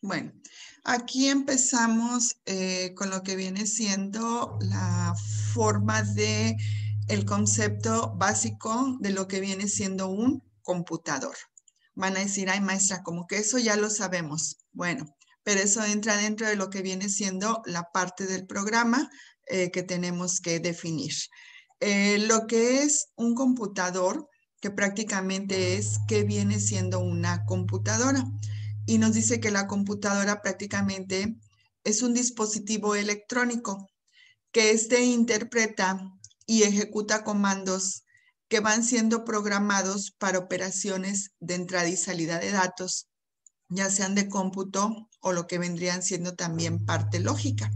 Bueno, aquí empezamos con lo que viene siendo la forma de el concepto básico de lo que viene siendo un computador. Van a decir, ay maestra, como que eso ya lo sabemos. Bueno, pero eso entra dentro de lo que viene siendo la parte del programa que tenemos que definir. Lo que es un computador, que prácticamente es qué viene siendo una computadora. Y nos dice que la computadora prácticamente es un dispositivo electrónico que interpreta y ejecuta comandos que van siendo programados para operaciones de entrada y salida de datos, ya sean de cómputo o lo que vendrían siendo también parte lógica.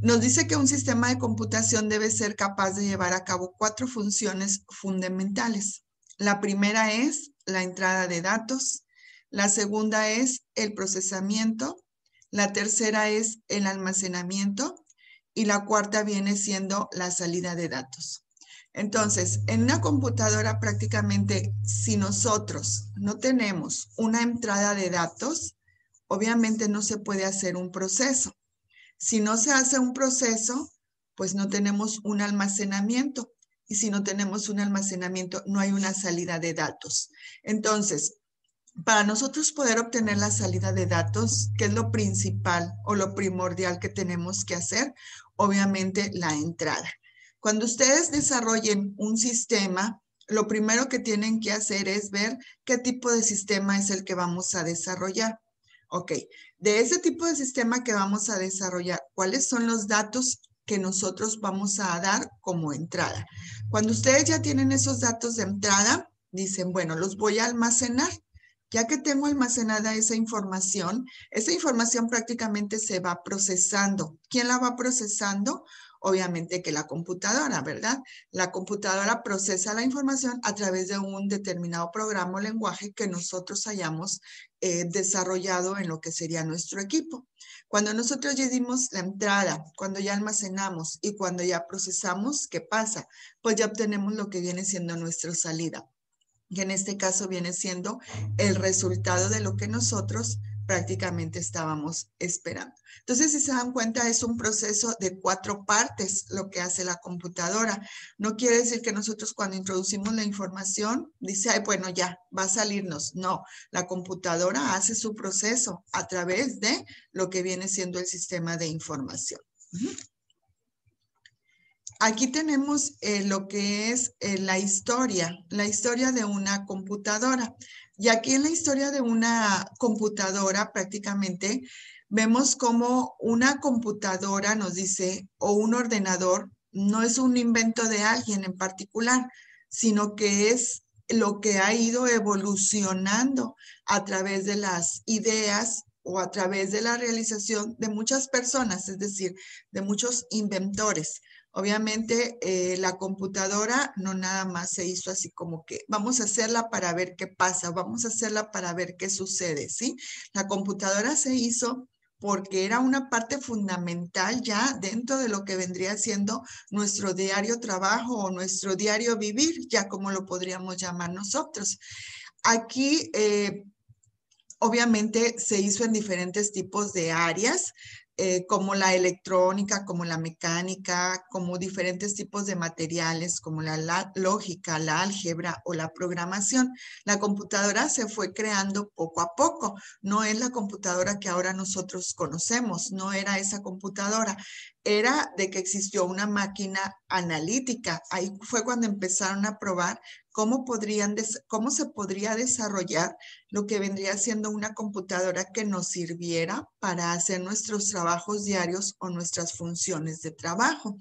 Nos dice que un sistema de computación debe ser capaz de llevar a cabo 4 funciones fundamentales. La primera es la entrada de datos, la segunda es el procesamiento, la tercera es el almacenamiento y la cuarta viene siendo la salida de datos. Entonces, en una computadora prácticamente, si nosotros no tenemos una entrada de datos, obviamente no se puede hacer un proceso. Si no se hace un proceso, pues no tenemos un almacenamiento. Y si no tenemos un almacenamiento, no hay una salida de datos. Entonces, para nosotros poder obtener la salida de datos, ¿qué es lo principal o lo primordial que tenemos que hacer? Obviamente la entrada. Cuando ustedes desarrollen un sistema, lo primero que tienen que hacer es ver qué tipo de sistema es el que vamos a desarrollar. Ok, de ese tipo de sistema que vamos a desarrollar, ¿cuáles son los datos que nosotros vamos a dar como entrada? Cuando ustedes ya tienen esos datos de entrada, dicen, bueno, los voy a almacenar. Ya que tengo almacenada esa información prácticamente se va procesando. ¿Quién la va procesando? Obviamente que la computadora, ¿verdad? La computadora procesa la información a través de un determinado programa o lenguaje que nosotros hayamos desarrollado en lo que sería nuestro equipo. Cuando nosotros ya dimos la entrada, cuando ya almacenamos y cuando ya procesamos, ¿qué pasa? Pues ya obtenemos lo que viene siendo nuestra salida, que en este caso viene siendo el resultado de lo que nosotros prácticamente estábamos esperando. Entonces, si se dan cuenta, es un proceso de 4 partes lo que hace la computadora. No quiere decir que nosotros cuando introducimos la información, dice, ay, bueno, ya, va a salirnos. No, la computadora hace su proceso a través de lo que viene siendo el sistema de información. Aquí tenemos lo que es la historia de una computadora. Y aquí en la historia de una computadora prácticamente vemos como una computadora nos dice, o un ordenador, no es un invento de alguien en particular, sino que es lo que ha ido evolucionando a través de las ideas o a través de la realización de muchas personas, es decir, de muchos inventores. Obviamente, la computadora no nada más se hizo así como que vamos a hacerla para ver qué pasa, vamos a hacerla para ver qué sucede, ¿sí? La computadora se hizo porque era una parte fundamental ya dentro de lo que vendría siendo nuestro diario trabajo o nuestro diario vivir, ya como lo podríamos llamar nosotros. Aquí, obviamente, se hizo en diferentes tipos de áreas, como la electrónica, como la mecánica, como diferentes tipos de materiales, como la lógica, la álgebra o la programación. La computadora se fue creando poco a poco. No es la computadora que ahora nosotros conocemos, no era esa computadora. Era de que existió una máquina analítica. Ahí fue cuando empezaron a probar cómo se podría desarrollar lo que vendría siendo una computadora que nos sirviera para hacer nuestros trabajos diarios o nuestras funciones de trabajo.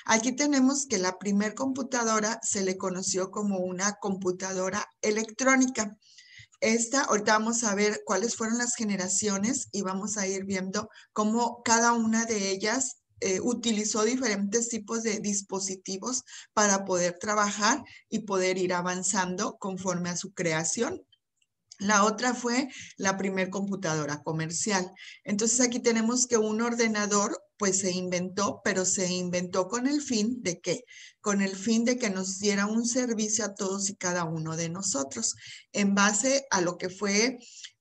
Aquí tenemos que la primer computadora se le conoció como una computadora electrónica. Ahorita vamos a ver cuáles fueron las generaciones y vamos a ir viendo cómo cada una de ellas utilizó diferentes tipos de dispositivos para poder trabajar y poder ir avanzando conforme a su creación. La otra fue la primer computadora comercial. Entonces aquí tenemos que un ordenador pues se inventó, pero se inventó con el fin de ¿qué? Con el fin de que nos diera un servicio a todos y cada uno de nosotros en base a lo que fue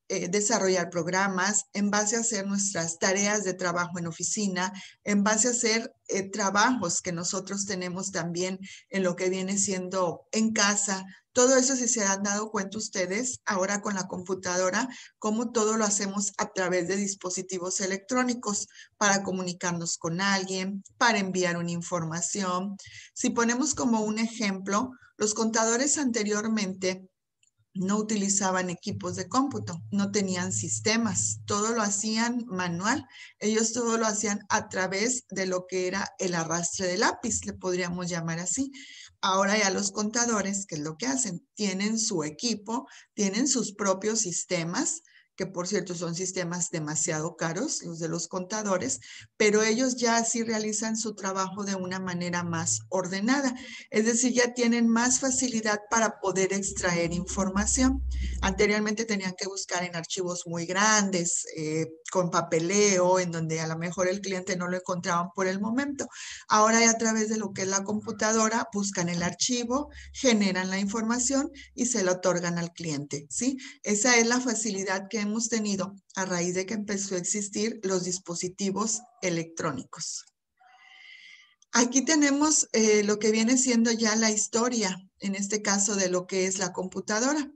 desarrollar programas, en base a hacer nuestras tareas de trabajo en oficina, en base a hacer trabajos que nosotros tenemos también en lo que viene siendo en casa. Todo eso, si se han dado cuenta ustedes, ahora con la computadora, cómo todo lo hacemos a través de dispositivos electrónicos para comunicarnos con alguien, para enviar una información. Si ponemos como un ejemplo, los contadores anteriormente no utilizaban equipos de cómputo, no tenían sistemas, todo lo hacían manual. Ellos todo lo hacían a través de lo que era el arrastre de lápiz, le podríamos llamar así. Ahora ya los contadores, ¿qué es lo que hacen? Tienen su equipo, tienen sus propios sistemas, que por cierto son sistemas demasiado caros, los de los contadores, pero ellos ya sí realizan su trabajo de una manera más ordenada. Es decir, ya tienen más facilidad para poder extraer información. Anteriormente tenían que buscar en archivos muy grandes, con papeleo, en donde a lo mejor el cliente no lo encontraban por el momento. Ahora a través de lo que es la computadora, buscan el archivo, generan la información y se la otorgan al cliente, ¿sí? Esa es la facilidad que hemos tenido a raíz de que empezó a existir los dispositivos electrónicos. Aquí tenemos lo que viene siendo ya la historia, en este caso de lo que es la computadora.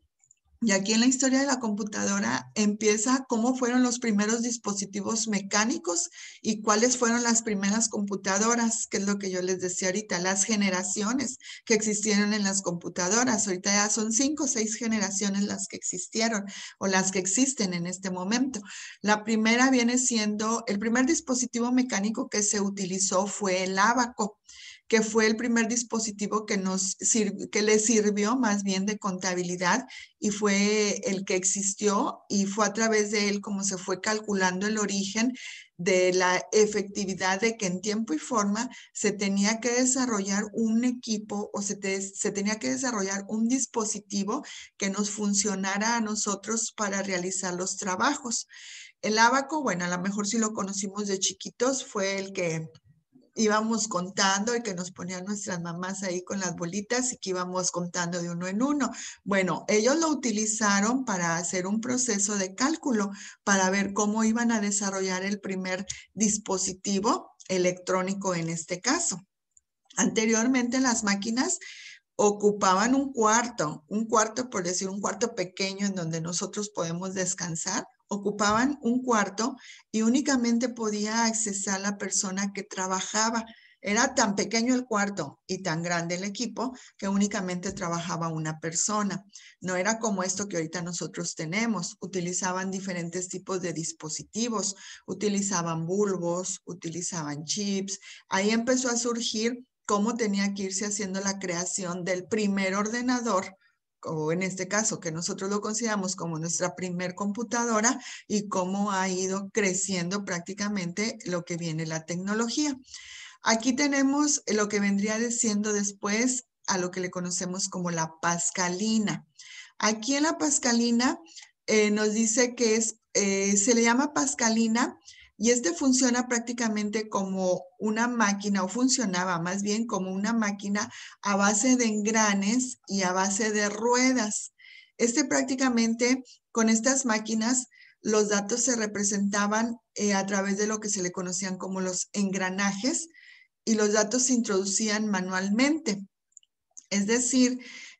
Y aquí en la historia de la computadora empieza cómo fueron los primeros dispositivos mecánicos y cuáles fueron las primeras computadoras, que es lo que yo les decía ahorita, las generaciones que existieron en las computadoras. Ahorita ya son 5 o 6 generaciones las que existieron o las que existen en este momento. La primera viene siendo, el primer dispositivo mecánico que se utilizó fue el ábaco, que fue el primer dispositivo que le sirvió más bien de contabilidad y fue el que existió y fue a través de él como se fue calculando el origen de la efectividad de que en tiempo y forma se tenía que desarrollar un equipo o se tenía que desarrollar un dispositivo que nos funcionara a nosotros para realizar los trabajos. El ábaco, bueno, a lo mejor si lo conocimos de chiquitos, fue el que íbamos contando y que nos ponían nuestras mamás ahí con las bolitas y que íbamos contando de uno en uno. Bueno, ellos lo utilizaron para hacer un proceso de cálculo, para ver cómo iban a desarrollar el primer dispositivo electrónico en este caso. Anteriormente las máquinas ocupaban un cuarto por decir un cuarto pequeño en donde nosotros podemos descansar, ocupaban un cuarto y únicamente podía accesar la persona que trabajaba. Era tan pequeño el cuarto y tan grande el equipo que únicamente trabajaba una persona. No era como esto que ahorita nosotros tenemos. Utilizaban diferentes tipos de dispositivos, utilizaban bulbos, utilizaban chips. Ahí empezó a surgir cómo tenía que irse haciendo la creación del primer ordenador, o en este caso que nosotros lo consideramos como nuestra primer computadora, y cómo ha ido creciendo prácticamente lo que viene la tecnología. Aquí tenemos lo que vendría siendo después a lo que le conocemos como la pascalina. Aquí en la pascalina nos dice que se le llama pascalina y funciona prácticamente como una máquina, o funcionaba más bien como una máquina a base de engranes y a base de ruedas. Prácticamente con estas máquinas los datos se representaban a través de lo que se le conocían como los engranajes y los datos se introducían manualmente. Es decir,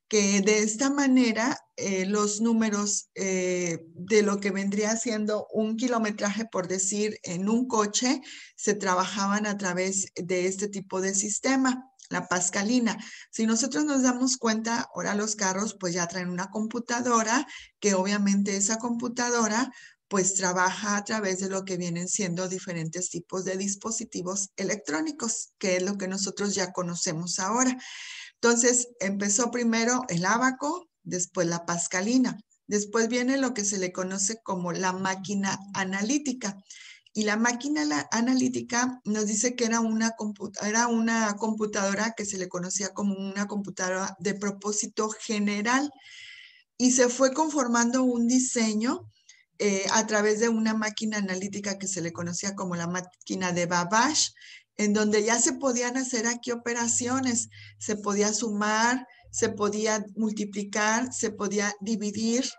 que de esta manera los números de lo que vendría siendo un kilometraje, por decir, en un coche, se trabajaban a través de este tipo de sistema, la pascalina. Si nosotros nos damos cuenta, ahora los carros pues ya traen una computadora, que obviamente esa computadora pues trabaja a través de lo que vienen siendo diferentes tipos de dispositivos electrónicos, que es lo que nosotros ya conocemos ahora. Entonces, empezó primero el ábaco, después la pascalina. Después viene lo que se le conoce como la máquina analítica. Y la máquina analítica nos dice que era una computadora que se le conocía como una computadora de propósito general. Y se fue conformando un diseño a través de una máquina analítica que se le conocía como la máquina de Babbage, en donde ya se podían hacer aquí operaciones, se podía sumar, se podía multiplicar, se podía dividir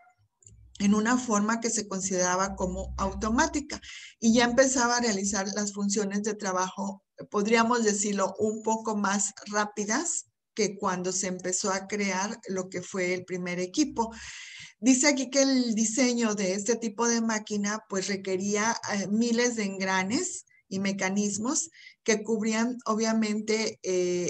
en una forma que se consideraba como automática y ya empezaba a realizar las funciones de trabajo, podríamos decirlo, un poco más rápidas que cuando se empezó a crear lo que fue el primer equipo. Dice aquí que el diseño de este tipo de máquina pues requería miles de engranes y mecanismos que cubrían obviamente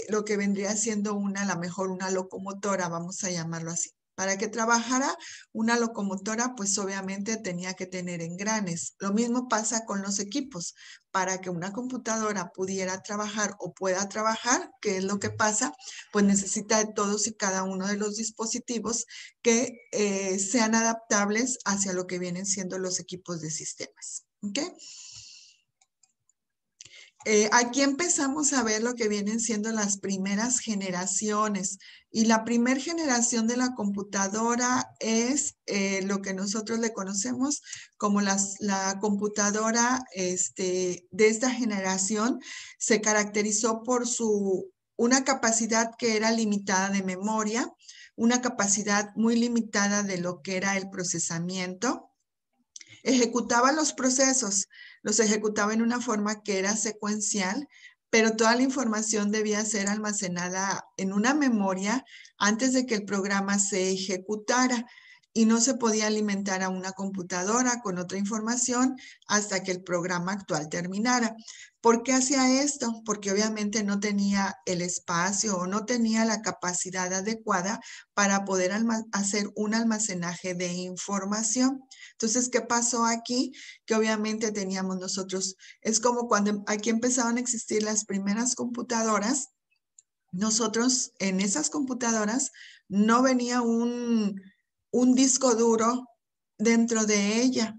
lo que vendría siendo a lo mejor una locomotora, vamos a llamarlo así. Para que trabajara una locomotora, pues obviamente tenía que tener engranes. Lo mismo pasa con los equipos. Para que una computadora pudiera trabajar o pueda trabajar, ¿qué es lo que pasa? Pues necesita de todos y cada uno de los dispositivos que sean adaptables hacia lo que vienen siendo los equipos de sistemas. ¿Ok? Aquí empezamos a ver lo que vienen siendo las primeras generaciones. Y la primera generación de la computadora es lo que nosotros le conocemos como la computadora de esta generación. Se caracterizó por una capacidad que era limitada de memoria, una capacidad muy limitada de lo que era el procesamiento. Ejecutaba los procesos, los ejecutaba en una forma que era secuencial, pero toda la información debía ser almacenada en una memoria antes de que el programa se ejecutara y no se podía alimentar a una computadora con otra información hasta que el programa actual terminara. ¿Por qué hacía esto? Porque obviamente no tenía el espacio o no tenía la capacidad adecuada para poder hacer un almacenaje de información. Entonces, ¿qué pasó aquí? Que obviamente teníamos nosotros, es como cuando aquí empezaron a existir las primeras computadoras, nosotros en esas computadoras no venía un disco duro dentro de ella,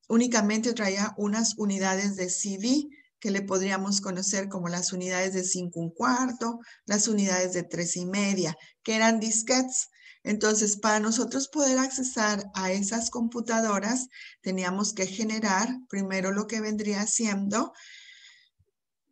únicamente traía unas unidades de CD que le podríamos conocer como las unidades de 5 1/4, las unidades de 3 1/2, que eran disquetes. Entonces, para nosotros poder accesar a esas computadoras, teníamos que generar primero lo que vendría siendo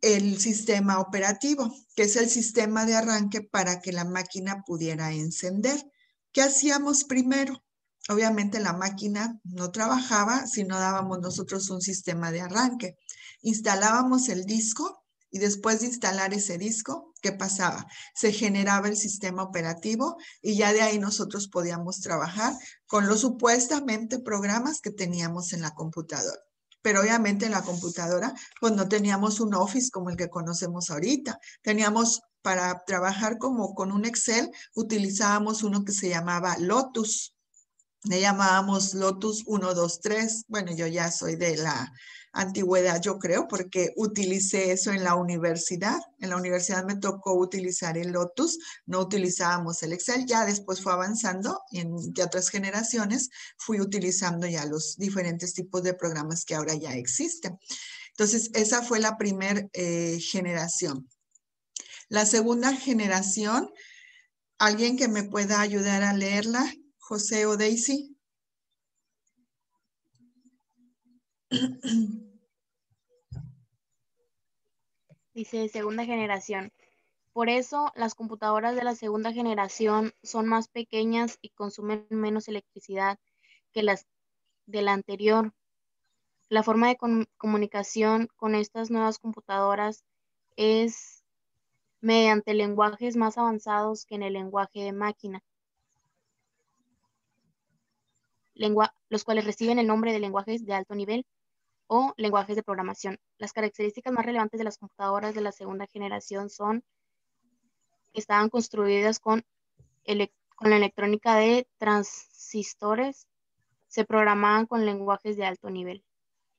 el sistema operativo, que es el sistema de arranque para que la máquina pudiera encender. ¿Qué hacíamos primero? Obviamente la máquina no trabajaba si no dábamos nosotros un sistema de arranque. Instalábamos el disco y después de instalar ese disco, ¿qué pasaba? Se generaba el sistema operativo y ya de ahí nosotros podíamos trabajar con los supuestamente programas que teníamos en la computadora. Pero obviamente en la computadora, pues no teníamos un Office como el que conocemos ahorita. Teníamos para trabajar como con un Excel, utilizábamos uno que se llamaba Lotus. Le llamábamos Lotus 1, 2, 3. Bueno, yo ya soy de la antigüedad, yo creo, porque utilicé eso en la universidad. En la universidad me tocó utilizar el Lotus, no utilizábamos el Excel. Ya después fue avanzando y en ya otras generaciones fui utilizando ya los diferentes tipos de programas que ahora ya existen. Entonces, esa fue la primera generación. La segunda generación, ¿alguien que me pueda ayudar a leerla? José o Daisy. Dice segunda generación. Por eso, las computadoras de la segunda generación son más pequeñas y consumen menos electricidad que las de la anterior. La forma de comunicación con estas nuevas computadoras es mediante lenguajes más avanzados que en el lenguaje de máquina, los cuales reciben el nombre de lenguajes de alto nivel o lenguajes de programación. Las características más relevantes de las computadoras de la segunda generación son que estaban construidas con la electrónica de transistores, se programaban con lenguajes de alto nivel.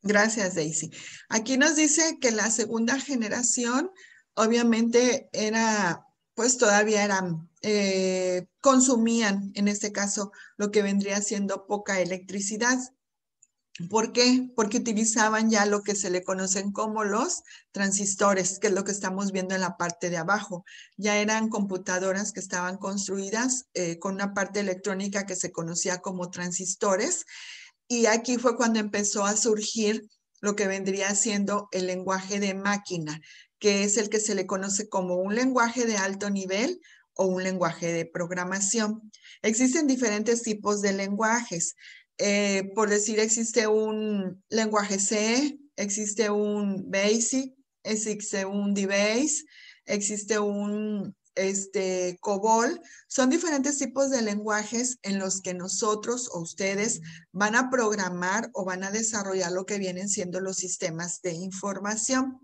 Gracias, Daisy. Aquí nos dice que la segunda generación obviamente era, pues todavía eran, consumían en este caso lo que vendría siendo poca electricidad. ¿Por qué? Porque utilizaban ya lo que se le conocen como los transistores, que es lo que estamos viendo en la parte de abajo. Ya eran computadoras que estaban construidas con una parte electrónica que se conocía como transistores. Y aquí fue cuando empezó a surgir lo que vendría siendo el lenguaje de máquina, que es el que se le conoce como un lenguaje de alto nivel o un lenguaje de programación. Existen diferentes tipos de lenguajes. Por decir, existe un lenguaje C, existe un BASIC, existe un DBase, existe un COBOL. Son diferentes tipos de lenguajes en los que nosotros o ustedes van a programar o van a desarrollar lo que vienen siendo los sistemas de información.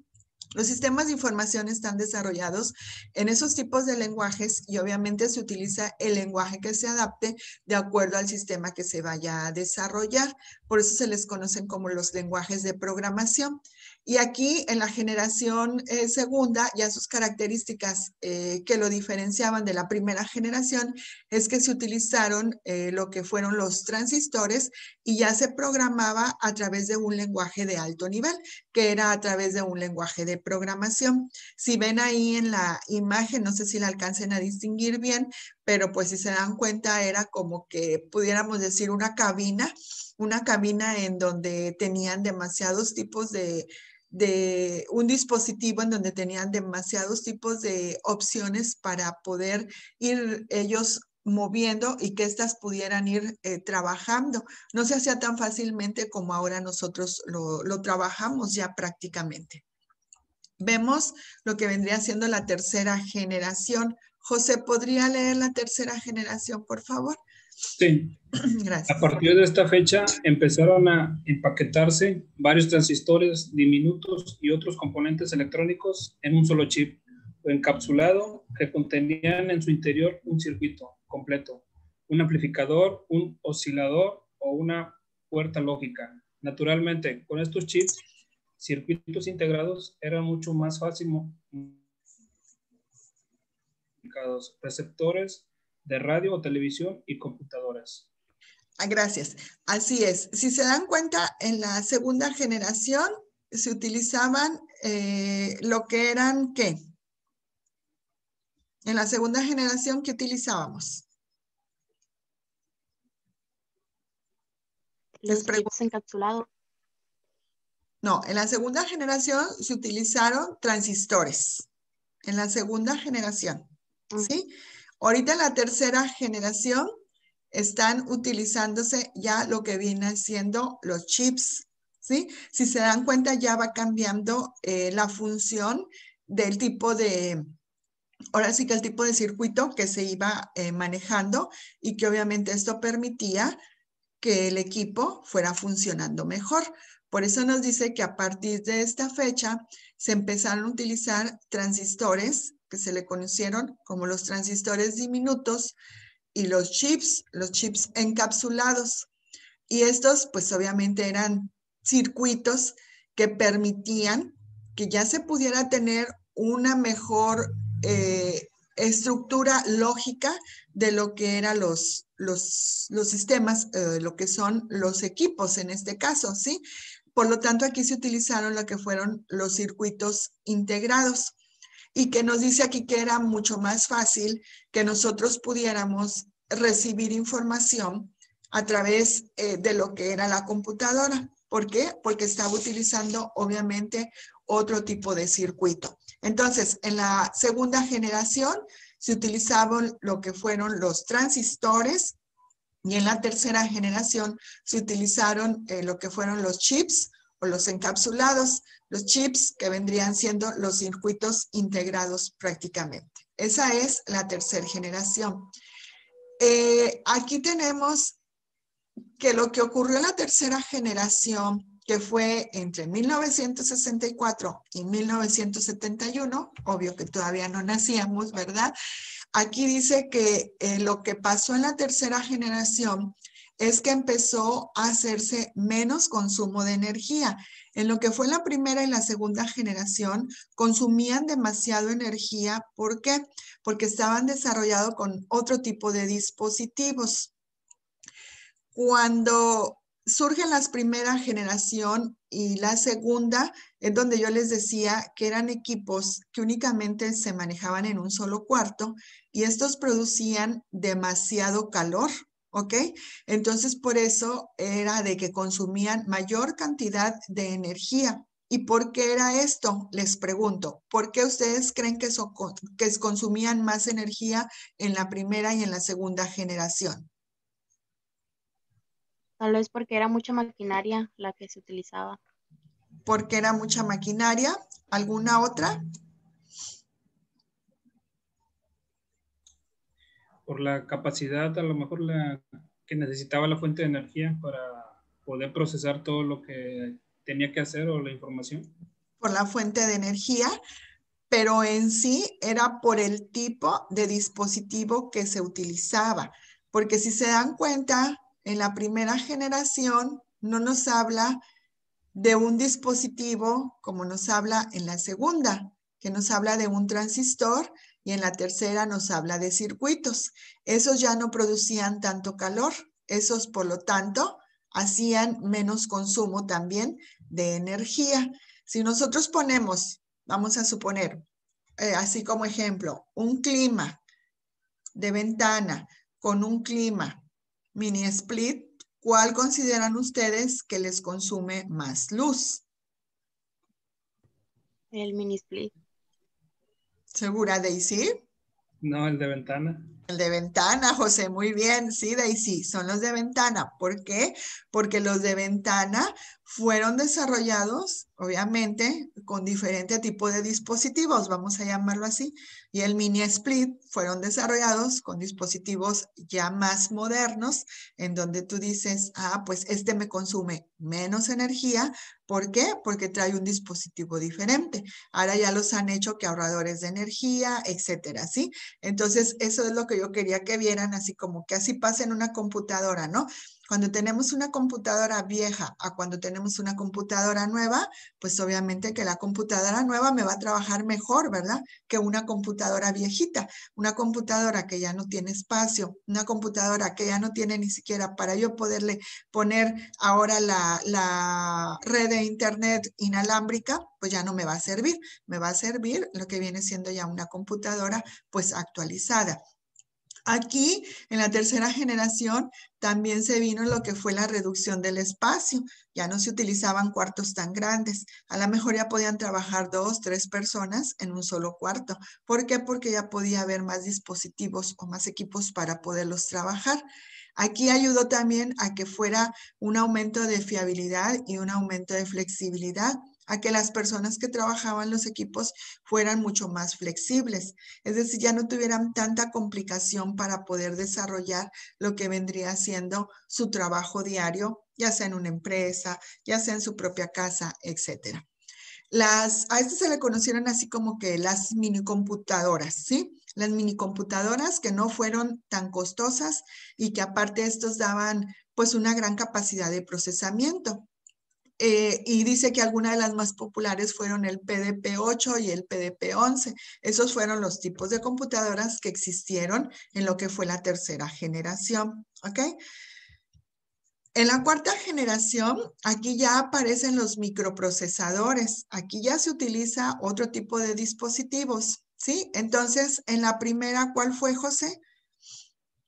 Los sistemas de información están desarrollados en esos tipos de lenguajes y obviamente se utiliza el lenguaje que se adapte de acuerdo al sistema que se vaya a desarrollar. Por eso se les conocen como los lenguajes de programación. Y aquí en la generación segunda, ya sus características que lo diferenciaban de la primera generación es que se utilizaron lo que fueron los transistores y ya se programaba a través de un lenguaje de alto nivel, que era a través de un lenguaje de programación. Si ven ahí en la imagen, no sé si la alcancen a distinguir bien, pero pues si se dan cuenta era como que pudiéramos decir una cabina en donde tenían demasiados tipos de un dispositivo en donde tenían demasiados tipos de opciones para poder ir ellos moviendo y que éstas pudieran ir trabajando. No se hacía tan fácilmente como ahora nosotros lo trabajamos ya prácticamente. Vemos lo que vendría siendo la tercera generación. José, ¿podría leer la tercera generación, por favor? Sí. Gracias. A partir de esta fecha empezaron a empaquetarse varios transistores diminutos y otros componentes electrónicos en un solo chip o encapsulado que contenían en su interior un circuito completo, un amplificador, un oscilador o una puerta lógica. Naturalmente, con estos chips, circuitos integrados eran mucho más fácil receptores de radio o televisión y computadoras. Gracias. Así es. Si se dan cuenta, en la segunda generación se utilizaban lo que eran, ¿qué? En la segunda generación, ¿qué utilizábamos? Los chips encapsulados. No, en la segunda generación se utilizaron transistores. En la segunda generación, ¿sí? Ahorita en la tercera generación están utilizándose ya lo que viene siendo los chips, ¿sí? Si se dan cuenta, ya va cambiando la función del tipo de, ahora sí que el tipo de circuito que se iba manejando y que obviamente esto permitía que el equipo fuera funcionando mejor. Por eso nos dice que a partir de esta fecha se empezaron a utilizar transistores que se le conocieron como los transistores diminutos y los chips encapsulados. Y estos pues obviamente eran circuitos que permitían que ya se pudiera tener una mejor estructura lógica de lo que eran los sistemas, lo que son los equipos en este caso, ¿sí? Por lo tanto, aquí se utilizaron lo que fueron los circuitos integrados y que nos dice aquí que era mucho más fácil que nosotros pudiéramos recibir información a través de lo que era la computadora. ¿Por qué? Porque estaba utilizando obviamente otro tipo de circuito. Entonces, en la segunda generación se utilizaban lo que fueron los transistores y en la tercera generación se utilizaron lo que fueron los chips o los encapsulados, los chips que vendrían siendo los circuitos integrados prácticamente. Esa es la tercera generación. Aquí tenemos que lo que ocurrió en la tercera generación, que fue entre 1964 y 1971, obvio que todavía no nacíamos, ¿verdad? Aquí dice que lo que pasó en la tercera generación es que empezó a hacerse menos consumo de energía. En lo que fue la primera y la segunda generación, consumían demasiado energía. ¿Por qué? Porque estaban desarrollados con otro tipo de dispositivos. Cuando surgen las primera generación y la segunda, es donde yo les decía que eran equipos que únicamente se manejaban en un solo cuarto y estos producían demasiado calor, ¿ok? Entonces, por eso era de que consumían mayor cantidad de energía. ¿Y por qué era esto? Les pregunto, ¿por qué ustedes creen que consumían más energía en la primera y en la segunda generación? Tal vez porque era mucha maquinaria la que se utilizaba. Porque era mucha maquinaria. ¿Alguna otra? Por la capacidad, a lo mejor que necesitaba la fuente de energía para poder procesar todo lo que tenía que hacer o la información. Por la fuente de energía, pero en sí era por el tipo de dispositivo que se utilizaba. Porque si se dan cuenta, en la primera generación no nos habla de un dispositivo como nos habla en la segunda, que nos habla de un transistor, y en la tercera nos habla de circuitos. Esos ya no producían tanto calor, esos por lo tanto hacían menos consumo también de energía. Si nosotros ponemos, vamos a suponer, así como ejemplo, un clima de ventana con un clima mini split, ¿cuál consideran ustedes que les consume más luz? El mini split. ¿Segura, Daisy? No, el de ventana. El de ventana, José, muy bien. Sí, Daisy, son los de ventana. ¿Por qué? Porque los de ventana fueron desarrollados, obviamente, con diferente tipo de dispositivos, vamos a llamarlo así. Y el mini split fueron desarrollados con dispositivos ya más modernos, en donde tú dices, ah, pues este me consume menos energía. ¿Por qué? Porque trae un dispositivo diferente. Ahora ya los han hecho que ahorradores de energía, etcétera, ¿sí? Entonces, eso es lo que yo quería que vieran, así como que así pasa en una computadora, ¿no? Cuando tenemos una computadora vieja a cuando tenemos una computadora nueva, pues obviamente que la computadora nueva me va a trabajar mejor, ¿verdad? Que una computadora viejita. Una computadora que ya no tiene espacio, una computadora que ya no tiene ni siquiera para yo poderle poner ahora la red de internet inalámbrica, pues ya no me va a servir. Me va a servir lo que viene siendo ya una computadora pues actualizada. Aquí, en la tercera generación, también se vino lo que fue la reducción del espacio. Ya no se utilizaban cuartos tan grandes. A lo mejor ya podían trabajar 2, 3 personas en un solo cuarto. ¿Por qué? Porque ya podía haber más dispositivos o más equipos para poderlos trabajar. Aquí ayudó también a que fuera un aumento de fiabilidad y un aumento de flexibilidad, a que las personas que trabajaban los equipos fueran mucho más flexibles. Es decir, ya no tuvieran tanta complicación para poder desarrollar lo que vendría siendo su trabajo diario, ya sea en una empresa, ya sea en su propia casa, etcétera. A estas se le conocieron así como que las minicomputadoras, ¿sí? Las minicomputadoras que no fueron tan costosas y que aparte estos daban pues una gran capacidad de procesamiento. Y dice que algunas de las más populares fueron el PDP-8 y el PDP-11. Esos fueron los tipos de computadoras que existieron en lo que fue la tercera generación, ¿ok? En la cuarta generación, aquí ya aparecen los microprocesadores. Aquí ya se utiliza otro tipo de dispositivos, ¿sí? Entonces, en la primera, ¿cuál fue, José?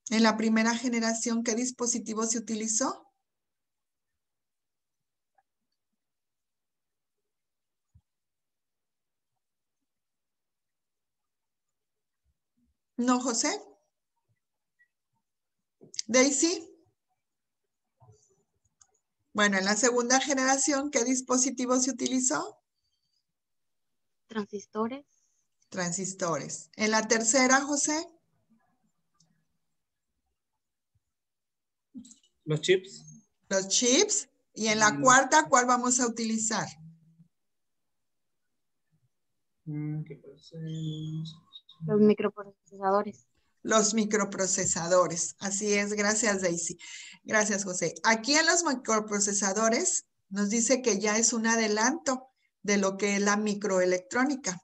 En la primera generación, ¿qué dispositivo se utilizó? ¿No, José? ¿Daisy? Bueno, en la segunda generación, ¿qué dispositivo se utilizó? Transistores. Transistores. En la tercera, José. Los chips. Los chips. Y en la cuarta, ¿cuál vamos a utilizar? Los microprocesadores. Los microprocesadores. Así es, gracias Daisy. Gracias José. Aquí en los microprocesadores nos dice que ya es un adelanto de lo que es la microelectrónica.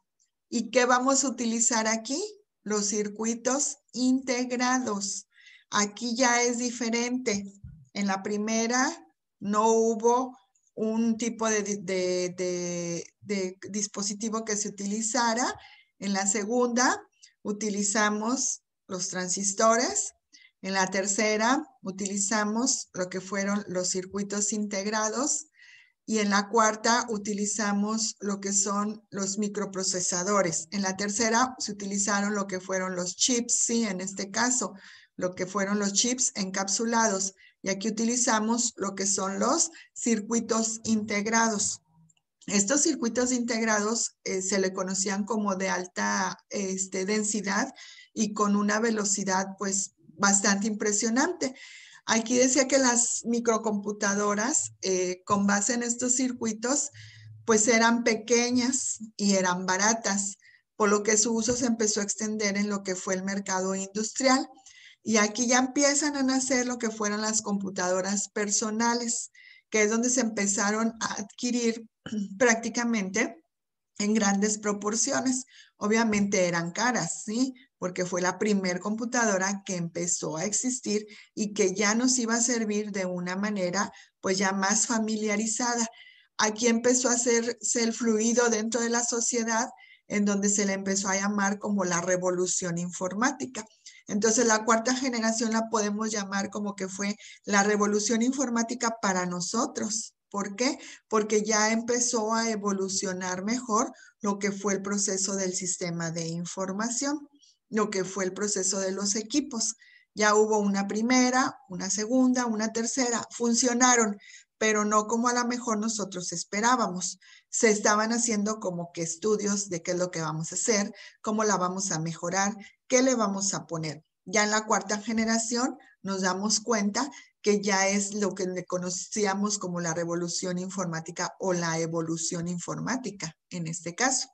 ¿Y qué vamos a utilizar aquí? Los circuitos integrados. Aquí ya es diferente. En la primera no hubo un tipo de dispositivo que se utilizara. En la segunda utilizamos los transistores. En la tercera utilizamos lo que fueron los circuitos integrados. Y en la cuarta utilizamos lo que son los microprocesadores. En la tercera se utilizaron lo que fueron los chips, sí, en este caso, lo que fueron los chips encapsulados. Y aquí utilizamos lo que son los circuitos integrados. Estos circuitos integrados se le conocían como de alta densidad y con una velocidad pues bastante impresionante. Aquí decía que las microcomputadoras con base en estos circuitos pues eran pequeñas y eran baratas, por lo que su uso se empezó a extender en lo que fue el mercado industrial. Y aquí ya empiezan a nacer lo que fueron las computadoras personales, que es donde se empezaron a adquirir prácticamente en grandes proporciones. Obviamente eran caras, ¿sí? Porque fue la primer computadora que empezó a existir y que ya nos iba a servir de una manera pues ya más familiarizada. Aquí empezó a hacerse el fluido dentro de la sociedad, en donde se le empezó a llamar como la revolución informática. Entonces la cuarta generación la podemos llamar como que fue la revolución informática para nosotros. ¿Por qué? Porque ya empezó a evolucionar mejor lo que fue el proceso del sistema de información, lo que fue el proceso de los equipos. Ya hubo una primera, una segunda, una tercera, funcionaron, pero no como a lo mejor nosotros esperábamos. Se estaban haciendo como que estudios de qué es lo que vamos a hacer, cómo la vamos a mejorar, qué le vamos a poner. Ya en la cuarta generación nos damos cuenta que ya es lo que le conocíamos como la revolución informática o la evolución informática en este caso.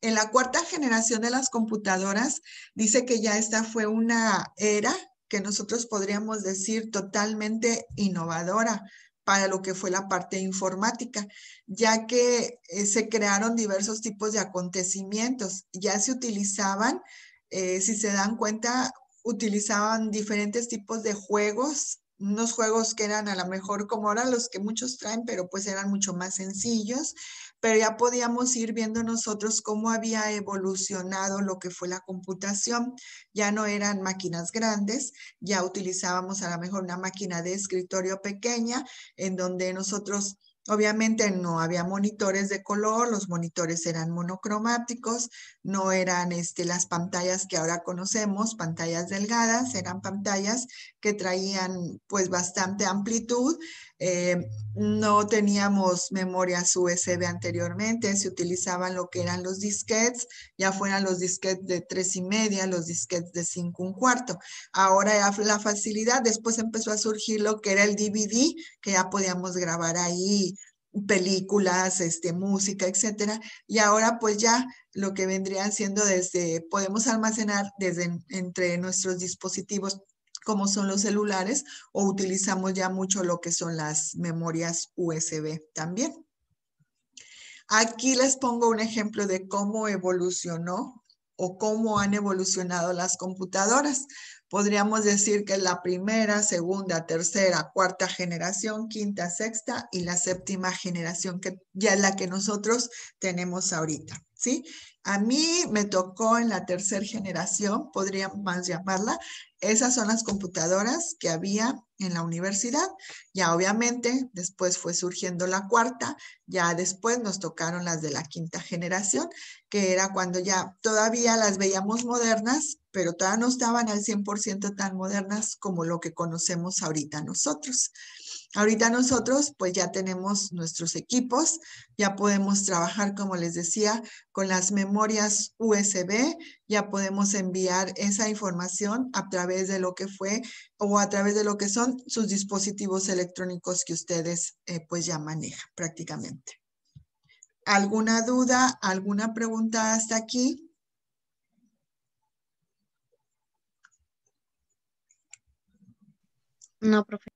En la cuarta generación de las computadoras dice que ya esta fue una era que nosotros podríamos decir totalmente innovadora para lo que fue la parte informática, ya que se crearon diversos tipos de acontecimientos. Ya se utilizaban, si se dan cuenta, utilizaban diferentes tipos de juegos, unos juegos que eran a lo mejor como ahora los que muchos traen, pero pues eran mucho más sencillos, pero ya podíamos ir viendo nosotros cómo había evolucionado lo que fue la computación. Ya no eran máquinas grandes, ya utilizábamos a lo mejor una máquina de escritorio pequeña, en donde nosotros obviamente no había monitores de color, los monitores eran monocromáticos, no eran las pantallas que ahora conocemos, pantallas delgadas, eran pantallas que traían pues bastante amplitud. No teníamos memorias USB anteriormente, se utilizaban lo que eran los disquetes, ya fueran los disquetes de 3,5, los disquetes de 5 1/4. Ahora la facilidad, después empezó a surgir lo que era el DVD, que ya podíamos grabar ahí películas, música, etcétera. Y ahora pues ya lo que vendrían siendo podemos almacenar desde entre nuestros dispositivos como son los celulares, o utilizamos ya mucho lo que son las memorias USB también. Aquí les pongo un ejemplo de cómo evolucionó o cómo han evolucionado las computadoras. Podríamos decir que la primera, segunda, tercera, cuarta generación, quinta, sexta y la séptima generación, que ya es la que nosotros tenemos ahorita, ¿sí? A mí me tocó en la tercera generación, podríamos llamarla. Esas son las computadoras que había en la universidad. Ya obviamente después fue surgiendo la cuarta, ya después nos tocaron las de la quinta generación, que era cuando ya todavía las veíamos modernas, pero todavía no estaban al 100% tan modernas como lo que conocemos ahorita nosotros. Ahorita nosotros pues ya tenemos nuestros equipos, ya podemos trabajar, como les decía, con las memorias USB, ya podemos enviar esa información a través de lo que fue o a través de lo que son sus dispositivos electrónicos que ustedes pues ya manejan prácticamente. ¿Alguna duda, alguna pregunta hasta aquí? No, profe.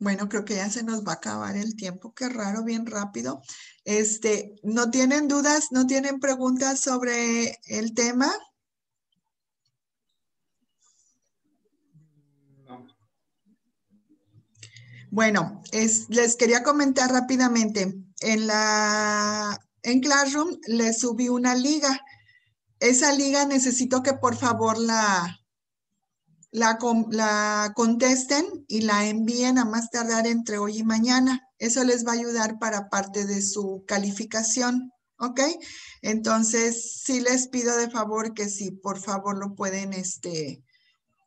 Bueno, creo que ya se nos va a acabar el tiempo. Qué raro, bien rápido. ¿No tienen dudas? ¿No tienen preguntas sobre el tema? No. Bueno, les quería comentar rápidamente. En Classroom les subí una liga. Esa liga necesito que por favor la contesten y la envíen a más tardar entre hoy y mañana. Eso les va a ayudar para parte de su calificación, ¿ok? Entonces, sí les pido de favor que si por favor lo pueden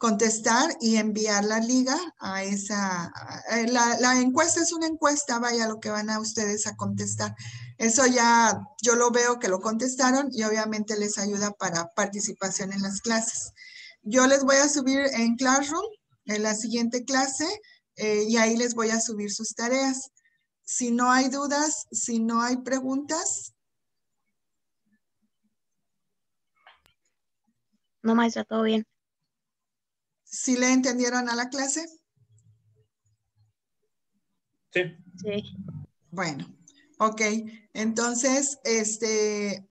contestar y enviar la liga a esa, la encuesta es una encuesta, vaya lo que van a ustedes a contestar. Eso ya yo lo veo que lo contestaron y obviamente les ayuda para participación en las clases. Yo les voy a subir en Classroom, en la siguiente clase, y ahí les voy a subir sus tareas. Si no hay dudas, si no hay preguntas. No, maestra, todo bien. ¿Sí le entendieron a la clase? Sí. Sí. Bueno, ok. Entonces,